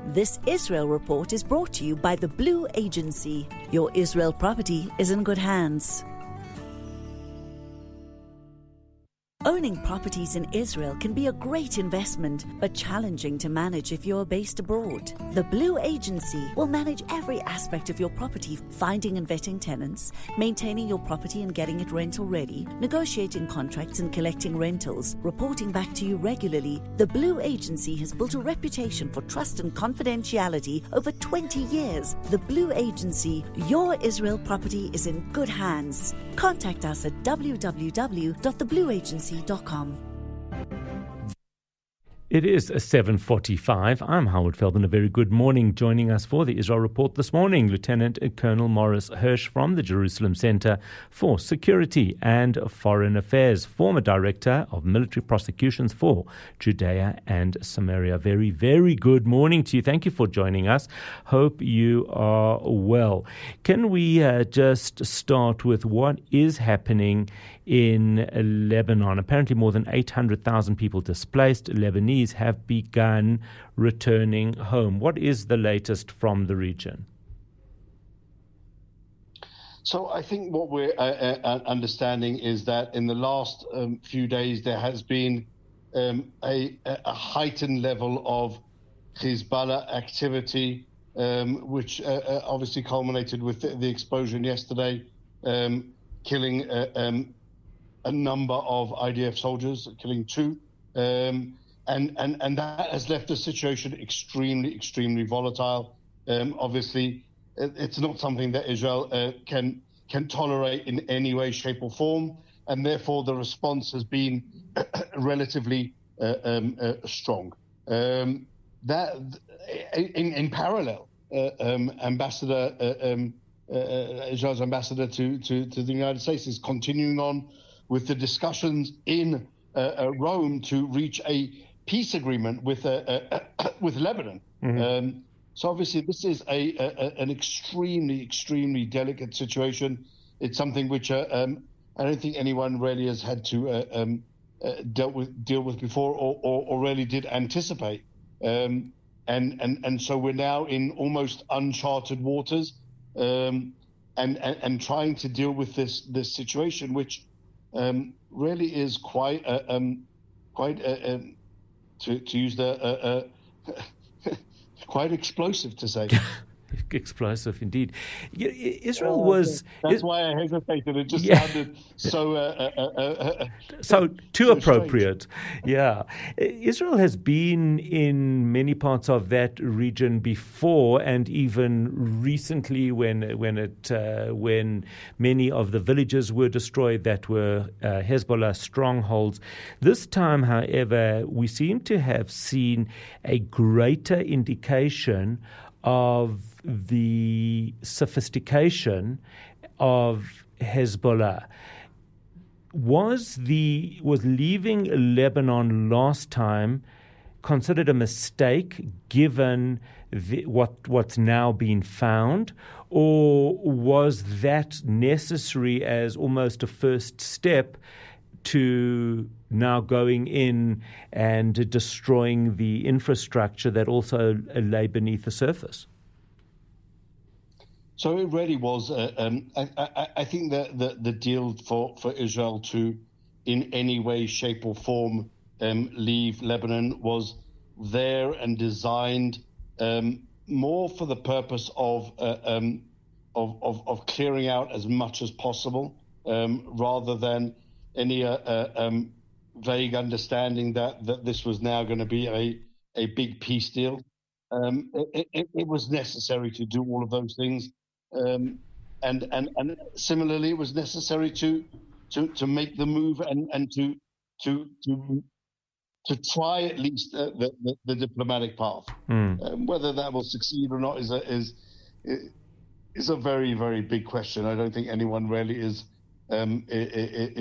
This Israel report is brought to you by the Blue Agency. Your Israel property is in good hands. Owning properties in Israel can be a great investment, but challenging to manage if you're based abroad. The Blue Agency will manage every aspect of your property, finding and vetting tenants, maintaining your property and getting it rental ready, negotiating contracts and collecting rentals, reporting back to you regularly. The Blue Agency has built a reputation for trust and confidentiality over 20 years. The Blue Agency, your Israel property is in good hands. Contact us at www.theblueagency.com. It is 7:45. I'm Howard Feldman. A very good morning. Joining us for the Israel Report this morning, Lieutenant Colonel Maurice Hirsch from the Jerusalem Center for Security and Foreign Affairs, former Director of Military Prosecutions for Judea and Samaria. Very, very good morning to you. Thank you for joining us. Hope you are well. Can we just start with what is happening in Lebanon? Apparently more than 800,000 people displaced. Lebanese have begun returning home. What is the latest from the region? So I think what we're understanding is that in the last few days there has been a heightened level of Hezbollah activity, which obviously culminated with the explosion yesterday, killing a number of IDF soldiers, killing two. And that has left the situation extremely volatile. Obviously, it's not something that Israel can tolerate in any way, shape, or form, and therefore the response has been relatively strong. That in parallel, Israel's ambassador to the United States is continuing on with the discussions in Rome to reach a peace agreement with Lebanon. Mm-hmm. So obviously this is an extremely delicate situation. It's something which I don't think anyone really has had to deal with before or really did anticipate. And so we're now in almost uncharted waters, and trying to deal with this situation, which really is quite to use the quite explosive, to say. Explosive indeed. Israel was... That's why I hesitated. It just sounded so... so too appropriate. Strange. Yeah. Israel has been in many parts of that region before, and even recently when many of the villages were destroyed that were Hezbollah strongholds. This time, however, we seem to have seen a greater indication of the sophistication of Hezbollah. Was leaving Lebanon last time considered a mistake given what's now been found, or was that necessary as almost a first step to now going in and destroying the infrastructure that also lay beneath the surface? So it really was. I think that the deal for Israel to, in any way, shape, or form, leave Lebanon was there and designed more for the purpose of clearing out as much as possible, rather than any vague understanding that this was now going to be a big peace deal. It was necessary to do all of those things, and similarly, it was necessary to make the move and to try at least the diplomatic path. Whether that will succeed or not is a very, very big question. I don't think anyone really is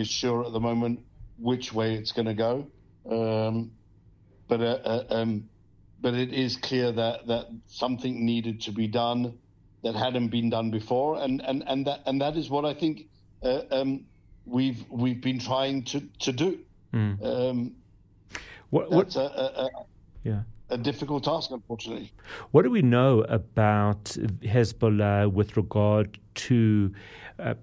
sure at the moment which way it's going to go. But it is clear that something needed to be done that hadn't been done before, and that is what I think we've been trying to do. a difficult task, unfortunately. What do we know about Hezbollah with regard to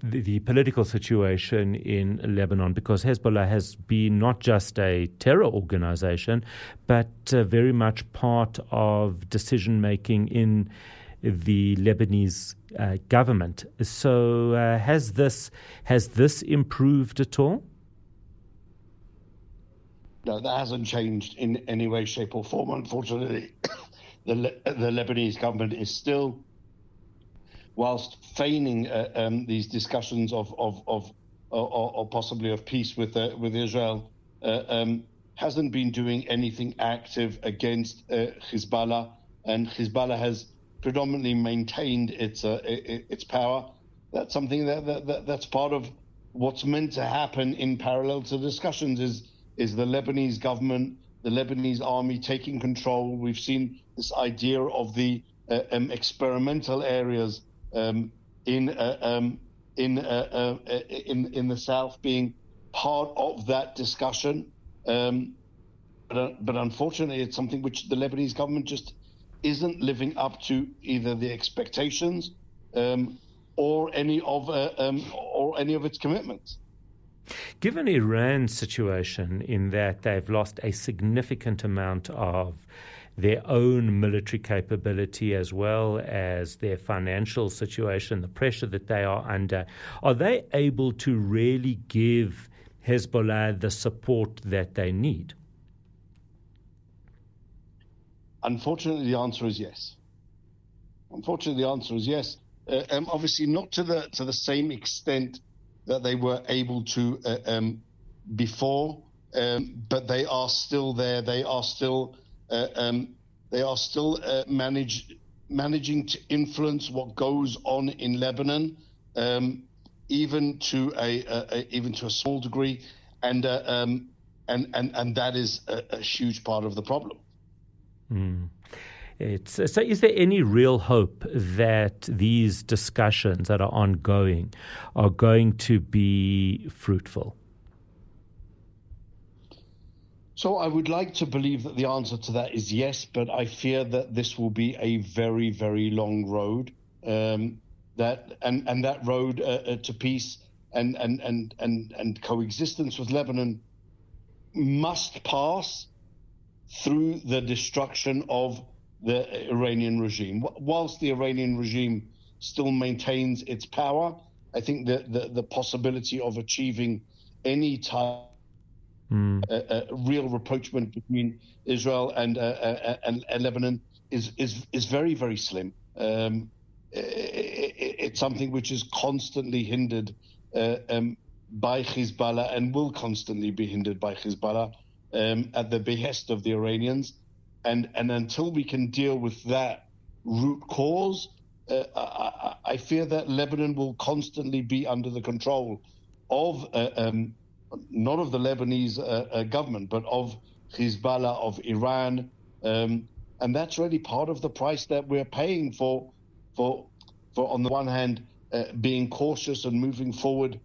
the political situation in Lebanon? Because Hezbollah has been not just a terror organization, but very much part of decision-making in the Lebanese government. So has this improved at all? No, that hasn't changed in any way, shape, or form. Unfortunately, the Lebanese government is still, whilst feigning these discussions of possibly of peace with Israel, hasn't been doing anything active against Hezbollah, and Hezbollah has predominantly maintained its power. That's something that's part of what's meant to happen in parallel to discussions. Is the Lebanese government, the Lebanese army taking control? We've seen this idea of the experimental areas in the south being part of that discussion. But unfortunately, it's something which the Lebanese government just isn't living up to either the expectations or any of its commitments. Given Iran's situation in that they've lost a significant amount of their own military capability as well as their financial situation, the pressure that they are under, are they able to really give Hezbollah the support that they need? Unfortunately, the answer is yes. Obviously, not to the same extent that they were able to before, but they are still there. They are still managing to influence what goes on in Lebanon, even to a small degree, and that is a huge part of the problem. So is there any real hope that these discussions that are ongoing are going to be fruitful? So I would like to believe that the answer to that is yes, but I fear that this will be a very, very long road. That road to peace and coexistence with Lebanon must pass through the destruction of the Iranian regime. Whilst the Iranian regime still maintains its power, I think that the possibility of achieving any type real rapprochement between Israel and Lebanon is very, very slim. It's something which is constantly hindered by Hezbollah and will constantly be hindered by Hezbollah at the behest of the Iranians. And until we can deal with that root cause, I fear that Lebanon will constantly be under the control of not of the Lebanese government, but of Hezbollah, of Iran, and that's really part of the price that we're paying for on the one hand being cautious and moving forward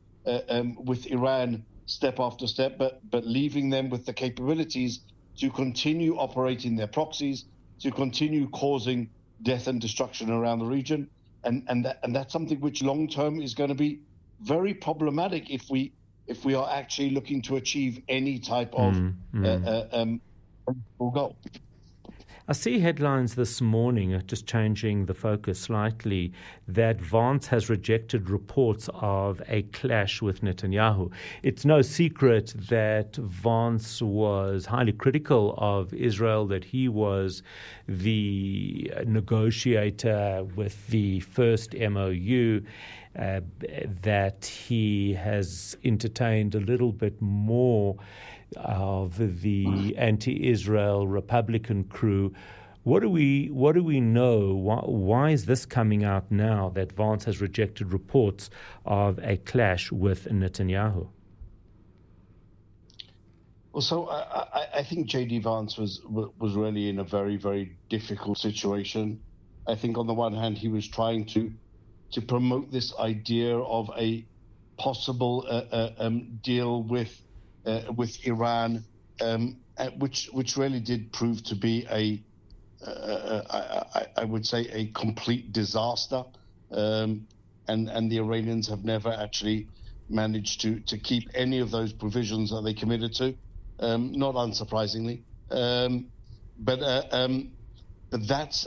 with Iran step after step, but leaving them with the capabilities to continue operating their proxies, to continue causing death and destruction around the region, and that's something which long term is going to be very problematic if we are actually looking to achieve any type of goal. I see headlines this morning, just changing the focus slightly, that Vance has rejected reports of a clash with Netanyahu. It's no secret that Vance was highly critical of Israel, that he was the negotiator with the first MOU, that he has entertained a little bit more of the anti-Israel Republican crew. What do we know? Why is this coming out now that Vance has rejected reports of a clash with Netanyahu? Well, so I think J.D. Vance was really in a very, very difficult situation. I think on the one hand he was trying to promote this idea of a possible deal with Iran, and which really did prove to be I would say a complete disaster, and the Iranians have never actually managed to keep any of those provisions that they committed to, not unsurprisingly. But that's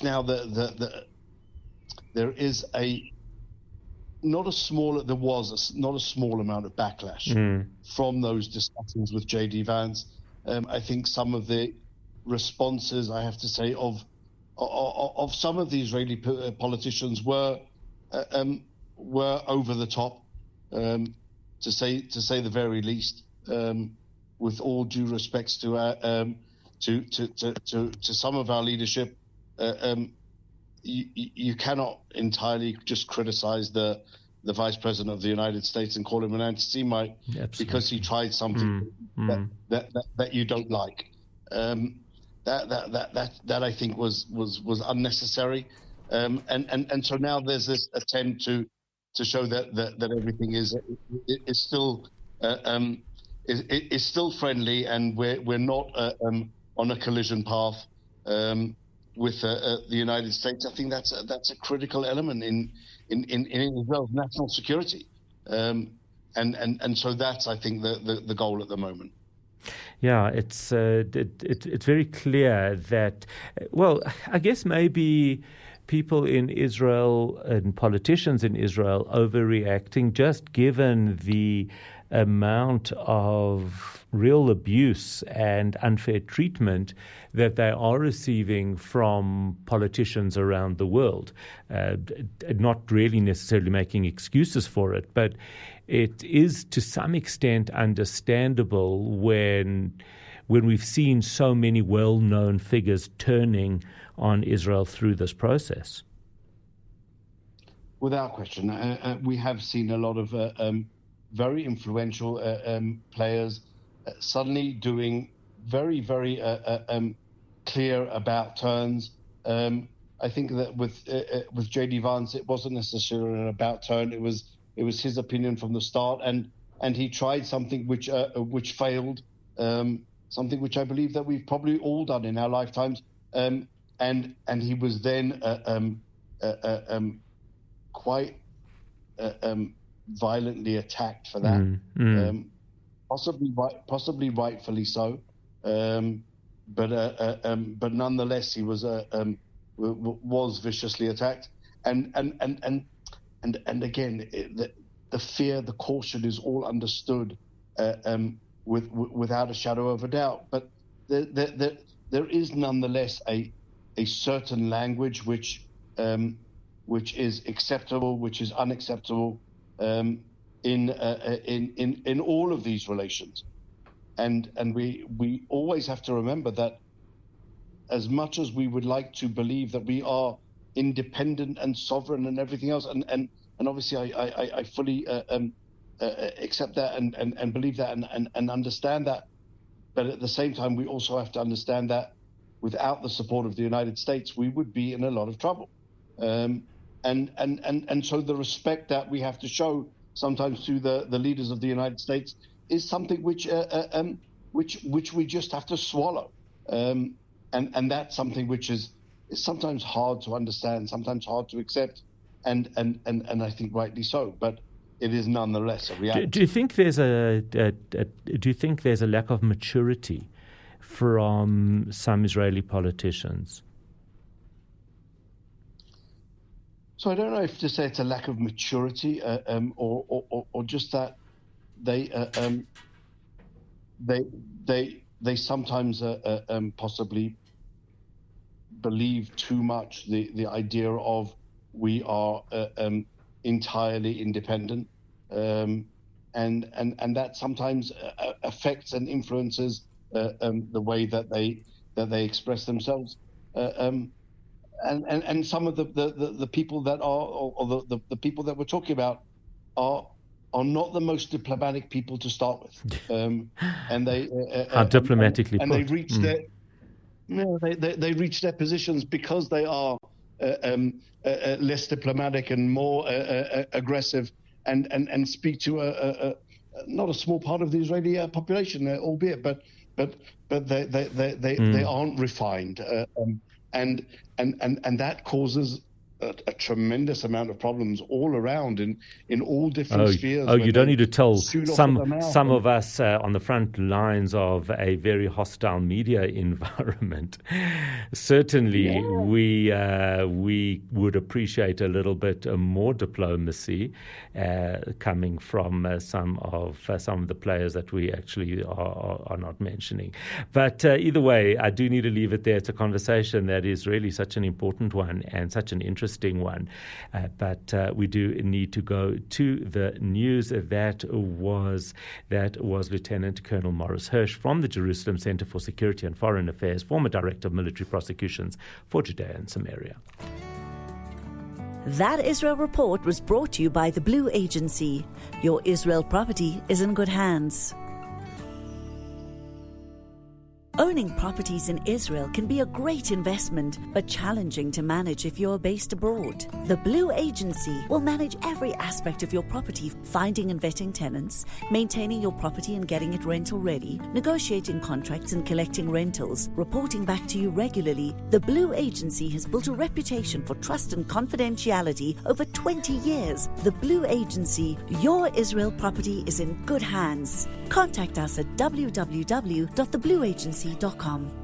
now there is not a small amount of backlash from those discussions with J.D. Vance. I think some of the responses, I have to say, of some of the Israeli politicians were over the top, to say the very least. With all due respects to some of our leadership, you cannot entirely just criticize the Vice President of the United States and call him an anti-Semite because he tried something that you don't like. That I think was unnecessary, and so now there's this attempt to show that everything is still friendly, and we're not on a collision path with the United States. I think that's a critical element in Israel's national security, and so that's, I think, the goal at the moment. Yeah, it's very clear that, well, I guess maybe people in Israel and politicians in Israel overreacting, just given the amount of real abuse and unfair treatment that they are receiving from politicians around the world. Not really necessarily making excuses for it, but it is to some extent understandable when we've seen so many well-known figures turning on Israel through this process. Without question. We have seen a lot of very influential players suddenly doing very, very clear about turns. I think that with J.D. Vance, it wasn't necessarily an about turn. It was his opinion from the start, and he tried something which failed, something which I believe that we've probably all done in our lifetimes, and he was then quite violently attacked for that, possibly rightfully so, but nonetheless he was viciously attacked, and again the fear, the caution is all understood, without a shadow of a doubt. But there is nonetheless a certain language which is acceptable, which is unacceptable, in all of these relations, and we always have to remember that as much as we would like to believe that we are independent and sovereign and everything else, and obviously I fully accept that and believe that and understand that, but at the same time we also have to understand that without the support of the United States we would be in a lot of trouble. And so the respect that we have to show sometimes to the leaders of the United States is something which we just have to swallow, and that's something which is sometimes hard to understand, sometimes hard to accept, and I think rightly so. But it is nonetheless a reality. Do you think there's a lack of maturity from some Israeli politicians? So I don't know if to say it's a lack of maturity, or just that they sometimes possibly believe too much the idea of we are entirely independent, and that sometimes affects and influences the way that they express themselves. And some of the people that are, or the people that we're talking about are not the most diplomatic people to start with, and they how diplomatically and put. they reach their they reach their positions because they are less diplomatic and more aggressive, and speak to not a small part of the Israeli population, albeit, but they aren't refined, and that causes a tremendous amount of problems all around in all different spheres. Oh, you don't need to tell some of us on the front lines of a very hostile media environment. Certainly, we would appreciate a little bit more diplomacy coming from some of the players that we actually are not mentioning. But either way, I do need to leave it there. It's a conversation that is really such an important one and such an interesting one, but we do need to go to the news. That was Lieutenant Colonel Maurice Hirsch from the Jerusalem Center for Security and Foreign Affairs, former Director of Military Prosecutions for Judea and Samaria. That Israel Report was brought to you by the Blue Agency. Your Israel property is in good hands. Owning properties in Israel can be a great investment, but challenging to manage if you're based abroad. The Blue Agency will manage every aspect of your property, finding and vetting tenants, maintaining your property and getting it rental ready, negotiating contracts and collecting rentals, reporting back to you regularly. The Blue Agency has built a reputation for trust and confidentiality over 20 years. The Blue Agency, your Israel property is in good hands. Contact us at www.theblueagency.com.